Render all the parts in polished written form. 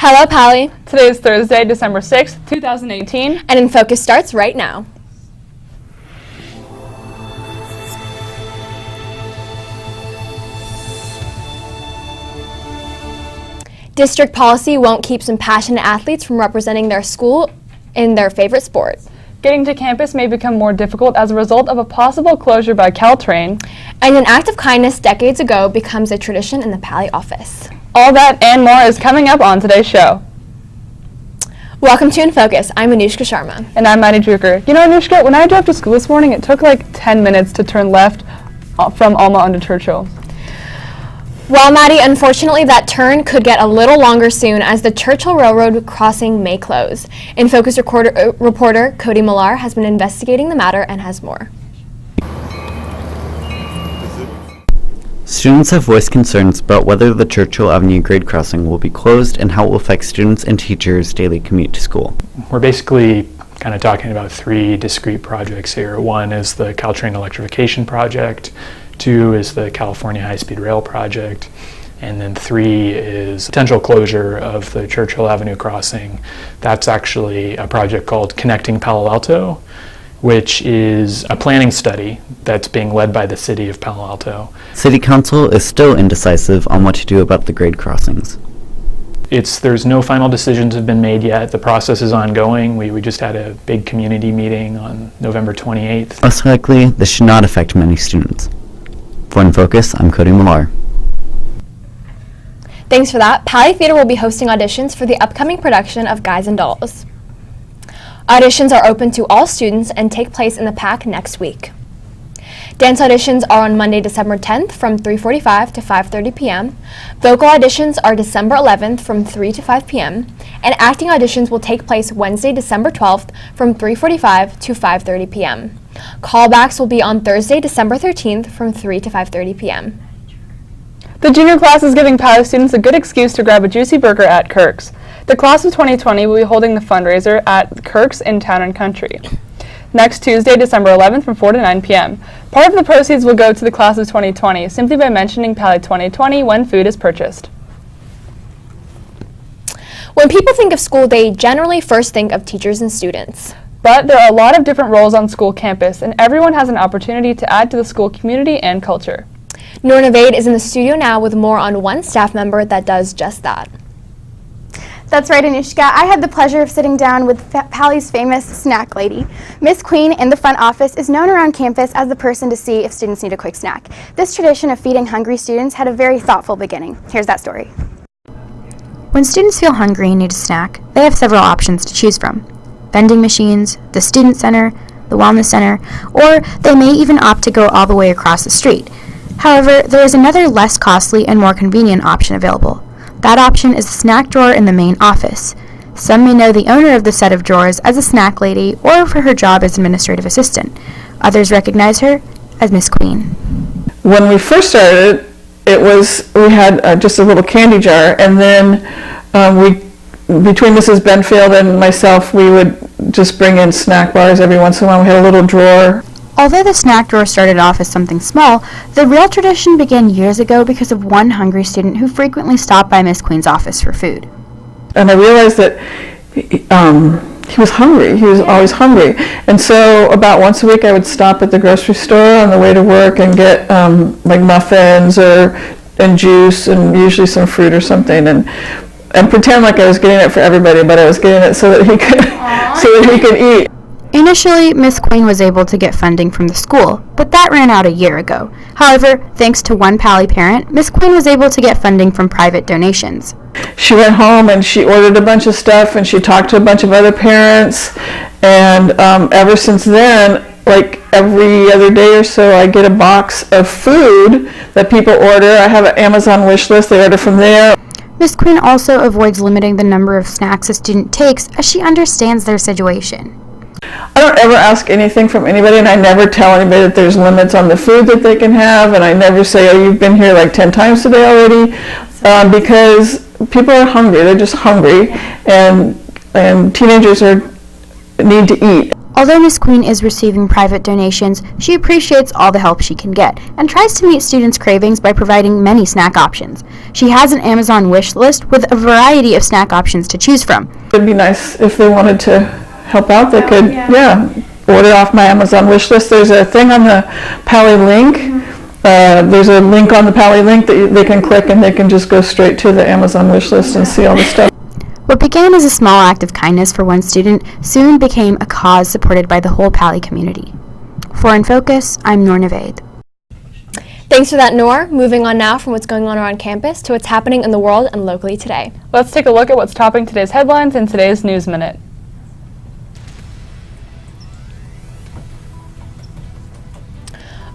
Hello, Pally. Today is Thursday, December 6th, 2018. And InFocus starts right now. District policy won't keep some passionate athletes from representing their school in their favorite sport. Getting to campus may become more difficult as a result of a possible closure by Caltrain. And an act of kindness decades ago becomes a tradition in the Pally office. All that and more is coming up on today's show. Welcome to InFocus. I'm Anushka Sharma. And I'm Maddie Drucker. You know, Anushka, when I drove to school this morning, it took like 10 minutes to turn left from Alma onto Churchill. Well, Maddie, unfortunately, that turn could get a little longer soon as the Churchill Railroad crossing may close. InFocus reporter Cody Millar has been investigating the matter and has more. Students have voiced concerns about whether the Churchill Avenue grade crossing will be closed and how it will affect students and teachers' daily commute to school. We're basically kind of talking about three discrete projects here. One is the Caltrain electrification project, two is the California high-speed rail project, and then three is potential closure of the Churchill Avenue crossing. That's actually a project called Connecting Palo Alto, which is a planning study that's being led by the city of Palo Alto. City Council is still indecisive on what to do about the grade crossings. There's no final decisions have been made yet. The process is ongoing. We just had a big community meeting on November 28th. Most likely, this should not affect many students. For InFocus, I'm Cody Millar. Thanks for that. Pally Theater will be hosting auditions for the upcoming production of Guys and Dolls. Auditions are open to all students and take place in the PAC next week. Dance auditions are on Monday, December 10th from 3:45 to 5:30 p.m. Vocal auditions are December 11th from 3 to 5 p.m. And acting auditions will take place Wednesday, December 12th from 3:45 to 5:30 p.m. Callbacks will be on Thursday, December 13th from 3 to 5:30 p.m. The junior class is giving Pally students a good excuse to grab a juicy burger at Kirk's. The class of 2020 will be holding the fundraiser at Kirk's in Town and Country next Tuesday, December 11th from 4 to 9 p.m. Part of the proceeds will go to the class of 2020 simply by mentioning Pally 2020 when food is purchased. When people think of school, they generally first think of teachers and students. But there are a lot of different roles on school campus, and everyone has an opportunity to add to the school community and culture. Noor Navaid is in the studio now with more on one staff member that does just that. That's right, Anushka. I had the pleasure of sitting down with Pally's famous snack lady. Miss Queen in the front office is known around campus as the person to see if students need a quick snack. This tradition of feeding hungry students had a very thoughtful beginning. Here's that story. When students feel hungry and need a snack, they have several options to choose from. Vending machines, the student center, the wellness center, or they may even opt to go all the way across the street. However, there is another less costly and more convenient option available. That option is the snack drawer in the main office. Some may know the owner of the set of drawers as a snack lady or for her job as administrative assistant. Others recognize her as Miss Queen. When we first started, we had just a little candy jar, and then between Mrs. Benfield and myself, we would just bring in snack bars every once in a while. We had a little drawer. Although the snack drawer started off as something small, the real tradition began years ago because of one hungry student who frequently stopped by Miss Queen's office for food. And I realized that he was hungry. He was always hungry. And so about once a week I would stop at the grocery store on the way to work and get like muffins and juice and usually some fruit or something and pretend like I was getting it for everybody, but I was getting it so that he could eat. Initially, Miss Queen was able to get funding from the school, but that ran out a year ago. However, thanks to one Pally parent, Miss Queen was able to get funding from private donations. She went home and she ordered a bunch of stuff and she talked to a bunch of other parents, and ever since then, like every other day or so, I get a box of food that people order. I have an Amazon wish list. They order from there. Miss Queen also avoids limiting the number of snacks a student takes as she understands their situation. I don't ever ask anything from anybody, and I never tell anybody that there's limits on the food that they can have, and I never say, oh, you've been here like 10 times today already, because people are hungry. They're just hungry, and teenagers need to eat. Although Miss Queen is receiving private donations, she appreciates all the help she can get and tries to meet students' cravings by providing many snack options. She has an Amazon wish list with a variety of snack options to choose from. It'd be nice if they wanted to help out, they could, order off my Amazon wish list. There's a thing on the Pally link. There's a link on the Pally link that they can click and they can just go straight to the Amazon wish list and see all the stuff. What began as a small act of kindness for one student soon became a cause supported by the whole Pally community. For InFocus, I'm Noor Navaid. Thanks for that, Noor. Moving on now from what's going on around campus to what's happening in the world and locally today. Let's take a look at what's topping today's headlines in today's News Minute.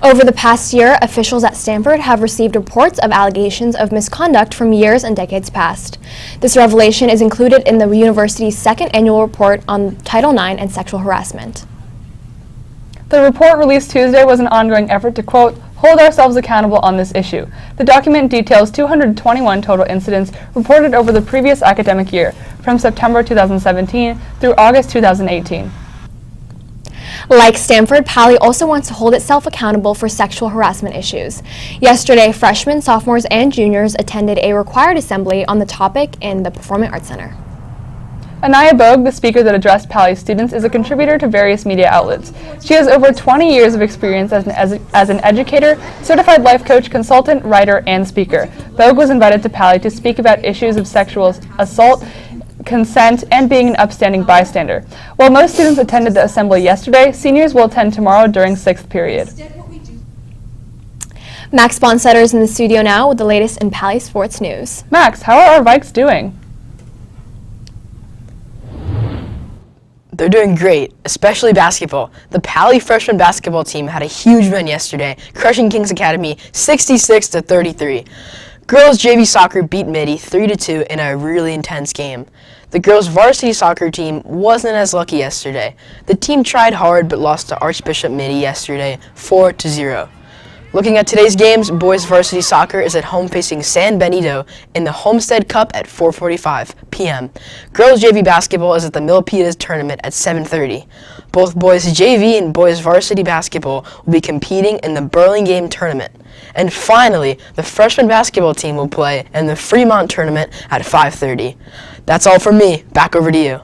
Over the past year, officials at Stanford have received reports of allegations of misconduct from years and decades past. This revelation is included in the university's second annual report on Title IX and sexual harassment. The report released Tuesday was an ongoing effort to, quote, hold ourselves accountable on this issue. The document details 221 total incidents reported over the previous academic year, from September 2017 through August 2018. Like Stanford, Pally also wants to hold itself accountable for sexual harassment issues. Yesterday, freshmen, sophomores, and juniors attended a required assembly on the topic in the Performing Arts Center. Anaya Bogue, the speaker that addressed Pally students, is a contributor to various media outlets. She has over 20 years of experience as an educator, certified life coach, consultant, writer, and speaker. Bogue was invited to Pally to speak about issues of sexual assault, consent, and being an upstanding bystander. While most students attended the assembly yesterday, seniors will attend tomorrow during 6th period. Max Bonsetter is in the studio now with the latest in Pally sports news. Max, how are our Vikes doing? They're doing great, especially basketball. The Pally freshman basketball team had a huge win yesterday, crushing Kings Academy 66-33. Girls JV soccer beat Midi 3-2 in a really intense game. The girls varsity soccer team wasn't as lucky yesterday. The team tried hard but lost to Archbishop Midi yesterday 4-0. Looking at today's games, boys varsity soccer is at home facing San Benito in the Homestead Cup at 4:45 p.m. Girls JV basketball is at the Milpitas tournament at 7:30. Both boys JV and boys varsity basketball will be competing in the Burlingame tournament. And finally, the freshman basketball team will play in the Fremont tournament at 5:30. That's all from me. Back over to you.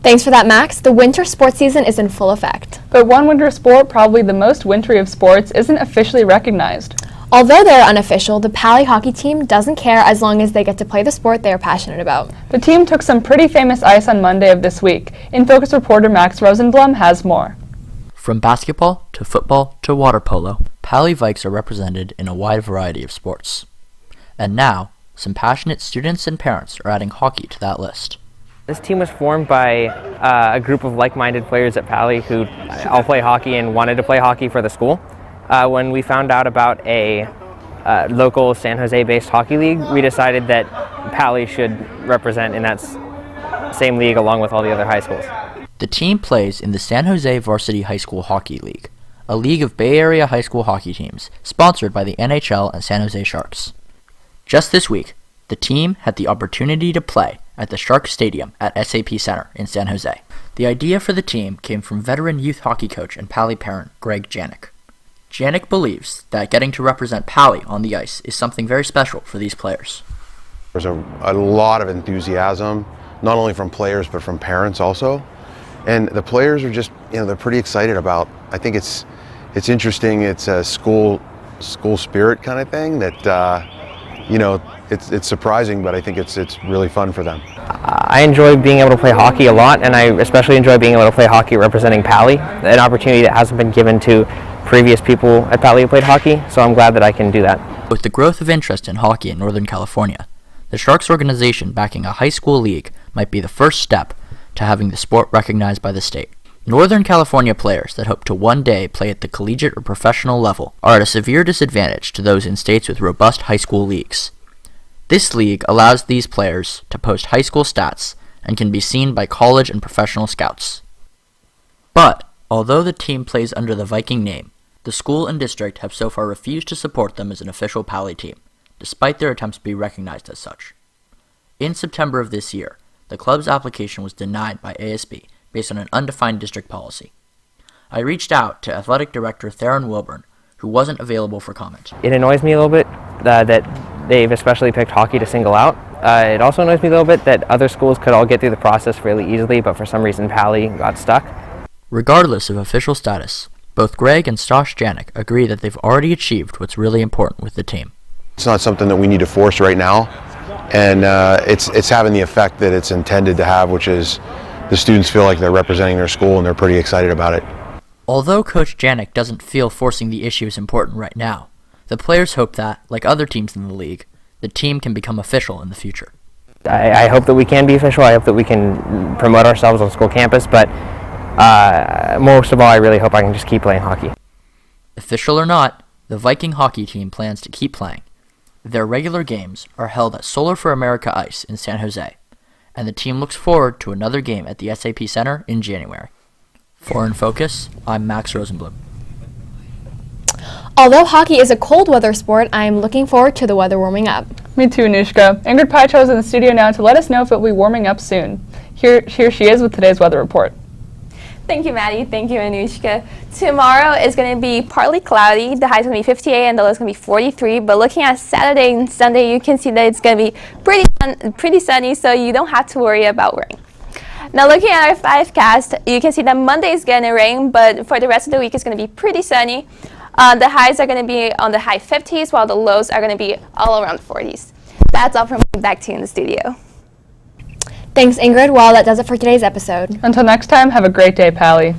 Thanks for that, Max. The winter sports season is in full effect. But one winter sport, probably the most wintry of sports, isn't officially recognized. Although they're unofficial, the Pally hockey team doesn't care as long as they get to play the sport they are passionate about. The team took some pretty famous ice on Monday of this week. InFocus reporter Max Rosenblum has more. From basketball to football to water polo, Pally Vikes are represented in a wide variety of sports. And now, some passionate students and parents are adding hockey to that list. This team was formed by a group of like-minded players at Pally who all play hockey and wanted to play hockey for the school. When we found out about a local San Jose-based hockey league, we decided that Pally should represent in that same league along with all the other high schools. The team plays in the San Jose Varsity High School Hockey League, a league of Bay Area high school hockey teams sponsored by the NHL and San Jose Sharks. Just this week, the team had the opportunity to play at the Shark Stadium at SAP Center in San Jose. The idea for the team came from veteran youth hockey coach and Pally parent Greg Janik. Janik believes that getting to represent Pally on the ice is something very special for these players. There's a lot of enthusiasm, not only from players but from parents also. And the players are just, they're pretty excited about, I think it's interesting, it's a school spirit kind of thing that, it's surprising, but I think it's really fun for them. I enjoy being able to play hockey a lot, and I especially enjoy being able to play hockey representing Pally, an opportunity that hasn't been given to previous people at Pally who played hockey, so I'm glad that I can do that. With the growth of interest in hockey in Northern California, the Sharks organization backing a high school league might be the first step to having the sport recognized by the state. Northern California players that hope to one day play at the collegiate or professional level are at a severe disadvantage to those in states with robust high school leagues. This league allows these players to post high school stats and can be seen by college and professional scouts. But, although the team plays under the Viking name, the school and district have so far refused to support them as an official Pally team, despite their attempts to be recognized as such. In September of this year, the club's application was denied by ASB based on an undefined district policy. I reached out to Athletic Director Theron Wilburn, who wasn't available for comment. It annoys me a little bit that they've especially picked hockey to single out. It also annoys me a little bit that other schools could all get through the process fairly easily, but for some reason Pally got stuck. Regardless of official status, both Greg and Stosh Janik agree that they've already achieved what's really important with the team. It's not something that we need to force right now, and it's having the effect that it's intended to have, which is the students feel like they're representing their school and they're pretty excited about it. Although Coach Janik doesn't feel forcing the issue is important right now, the players hope that, like other teams in the league, the team can become official in the future. I hope that we can be official. I hope that we can promote ourselves on school campus, but most of all, I really hope I can just keep playing hockey. Official or not, the Viking hockey team plans to keep playing. Their regular games are held at Solar for America Ice in San Jose, and the team looks forward to another game at the SAP Center in January. For InFocus, I'm Max Rosenblum. Although hockey is a cold weather sport, I am looking forward to the weather warming up. Me too, Anushka. Ingrid Pycho is in the studio now to let us know if it will be warming up soon. Here she is with today's weather report. Thank you, Maddie. Thank you, Anushka. Tomorrow is going to be partly cloudy. The high is going to be 58 and the low is going to be 43. But looking at Saturday and Sunday, you can see that it's going to be pretty sunny, so you don't have to worry about rain. Now looking at our 5cast, you can see that Monday is going to rain, but for the rest of the week it's going to be pretty sunny. The highs are going to be on the high 50s, while the lows are going to be all around the 40s. That's all from me. Back to you in the studio. Thanks, Ingrid. Well, that does it for today's episode. Until next time, have a great day, Pally.